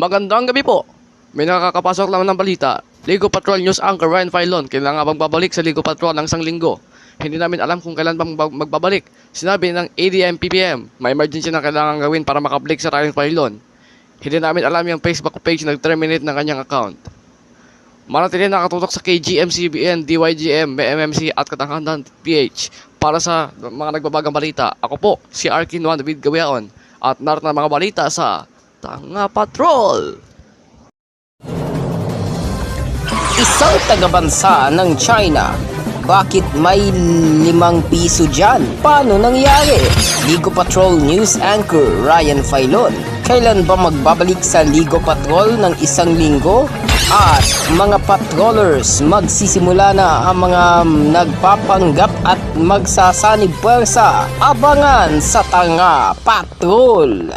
Magandang gabi po. May nakakapasok lang ng balita. Ligo Patrol News Anchor Ryan Filon kailangan bang babalik sa Ligo Patrol ng isang linggo. Hindi namin alam kung kailan bang magbabalik. Sinabi ng ADM-PPM, may emergency na kailangan gawin para makabalik sa Ryan Filon. Hindi namin alam yung Facebook page nag-terminate ng kanyang account. Manatili nakatutok sa KGM-CBN, DYGM, MMC at Katanghanan PH para sa mga nagbabagang balita. Ako po, si Arkin Juan David Gawiaon at narito na mga balita sa Tanga Patrol. Isang tagabansa ng China. Bakit may 5 piso dyan? Paano nangyari? Ligo Patrol News Anchor Ryan Filon. Kailan ba magbabalik sa Ligo Patrol ng isang linggo? At mga patrollers, magsisimula na ang mga nagpapanggap at magsasanib pwersa. Abangan sa Tanga Patrol.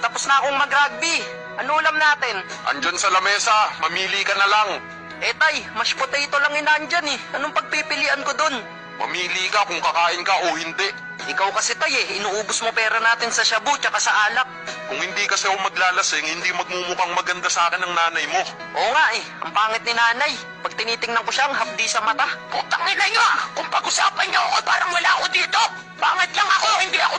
Tapos na akong mag-rugby. Ano ulam natin? Andyan sa lamesa, mamili ka na lang. Tay, mashed potato lang inandyan eh. Anong pagpipilian ko dun? Mamili ka kung kakain ka o hindi. Ikaw kasi inuubos mo pera natin sa shabu tsaka sa alak. Kung hindi kasi ako maglalasing, hindi magmumukhang maganda sa akin ng nanay mo. Oo nga ang pangit ni nanay. Pag tinitingnan ko siya, ang hapdi sa mata. Putang ina nyo! Kung pag-usapan nyo ako, parang wala ako dito. Pangit lang ako, hindi ako